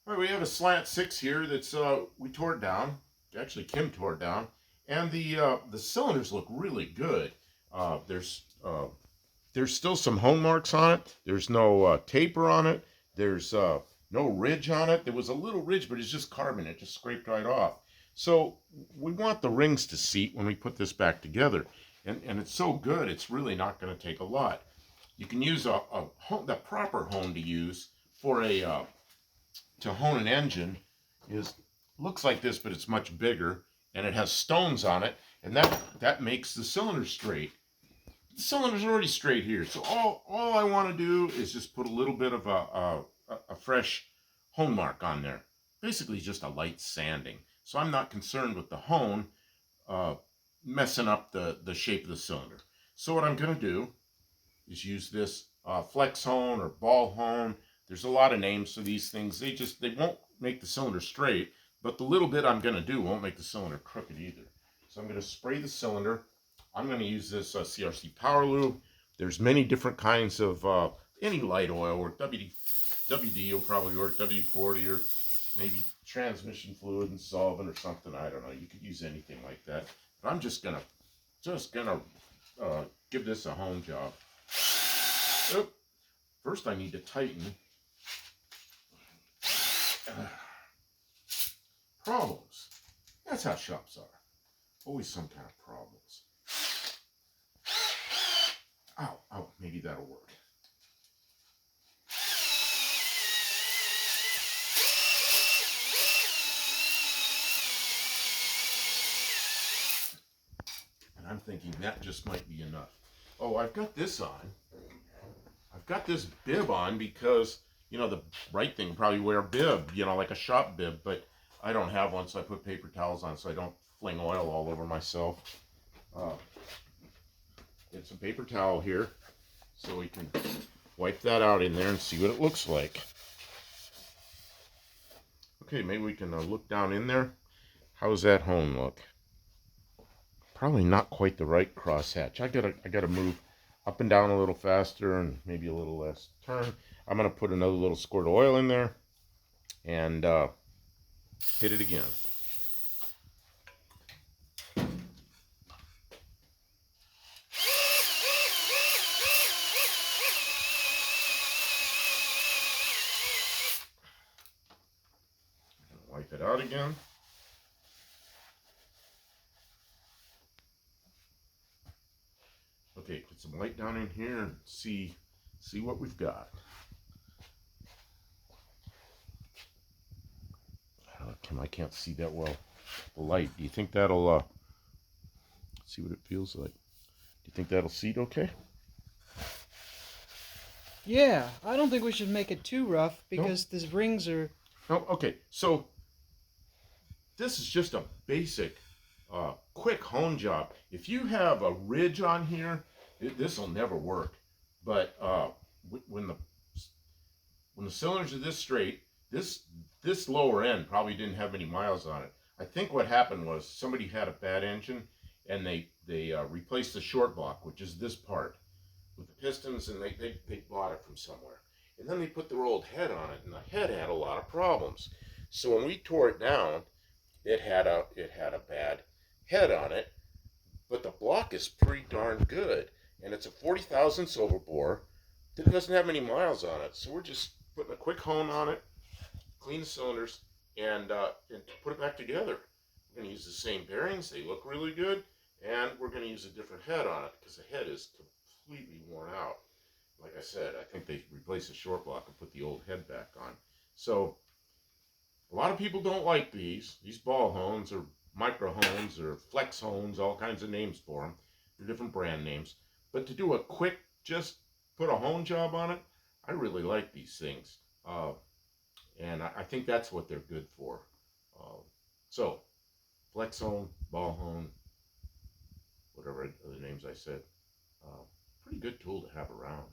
All right, we have a Slant 6 here that's we tore it down. Actually, Kim tore it down, and the cylinders look really good. There's still some hone marks on it. There's no taper on it. There's no ridge on it. There was a little ridge, but it's just carbon. It just scraped right off. So we want the rings to seat when we put this back together, and it's so good. It's really not going to take a lot. You can use the proper hone to use for a to hone an engine is looks like this, but it's much bigger, and it has stones on it, and that makes the cylinder straight. The cylinder's already straight here, so all I want to do is just put a little bit of a fresh hone mark on there. Basically, just a light sanding. So I'm not concerned with the hone messing up the shape of the cylinder. So what I'm going to do is use this flex hone or ball hone. There's a lot of names for these things. They won't make the cylinder straight, but the little bit I'm going to do won't make the cylinder crooked either. So I'm going to spray the cylinder. I'm going to use this CRC Power Lube. There's many different kinds of any light oil, or WD will probably work, WD-40, or maybe transmission fluid and solvent or something. I don't know. You could use anything like that. But I'm just gonna give this a hone job. Oop. First, I need to tighten. Problems. That's how shops are. Always some kind of problems. Ow, maybe that'll work. And I'm thinking that just might be enough. Oh, I've got this on. I've got this bib on because, the right thing would probably wear a bib, like a shop bib, but I don't have one, so I put paper towels on so I don't fling oil all over myself. Get some paper towel here so we can wipe that out in there and see what it looks like. Okay, maybe we can look down in there. How's that hone look? Probably not quite the right crosshatch. I gotta move up and down a little faster and maybe a little less turn. I'm gonna put another little squirt of oil in there and hit it again. Wipe it out again. Okay, put some light down in here and see what we've got. Kim, I can't see that well. The light. Do you think that'll see what it feels like? Do you think that'll seat okay? Yeah, I don't think we should make it too rough because these rings are... No, okay. So this is just a basic quick hone job. If you have a ridge on here, this will never work. But when the cylinders are this straight, this lower end probably didn't have many miles on it. I think what happened was somebody had a bad engine, and they replaced the short block, which is this part, with the pistons, and they bought it from somewhere. And then they put their old head on it, and the head had a lot of problems. So when we tore it down, it had a bad head on it, but the block is pretty darn good, and it's a 40 thousandths overbore that doesn't have many miles on it. So we're just putting a quick hone on it, clean the cylinders, and put it back together. We're going to use the same bearings. They look really good, and we're going to use a different head on it because the head is completely worn out. Like I said, I think they replaced the short block and put the old head back on. So a lot of people don't like these ball hones or micro hones or flex hones, all kinds of names for them. They're different brand names. But to do a quick, just put a hone job on it, I really like these things. And I think that's what they're good for. So, flex hone, ball hone, whatever other names I said. Pretty good tool to have around.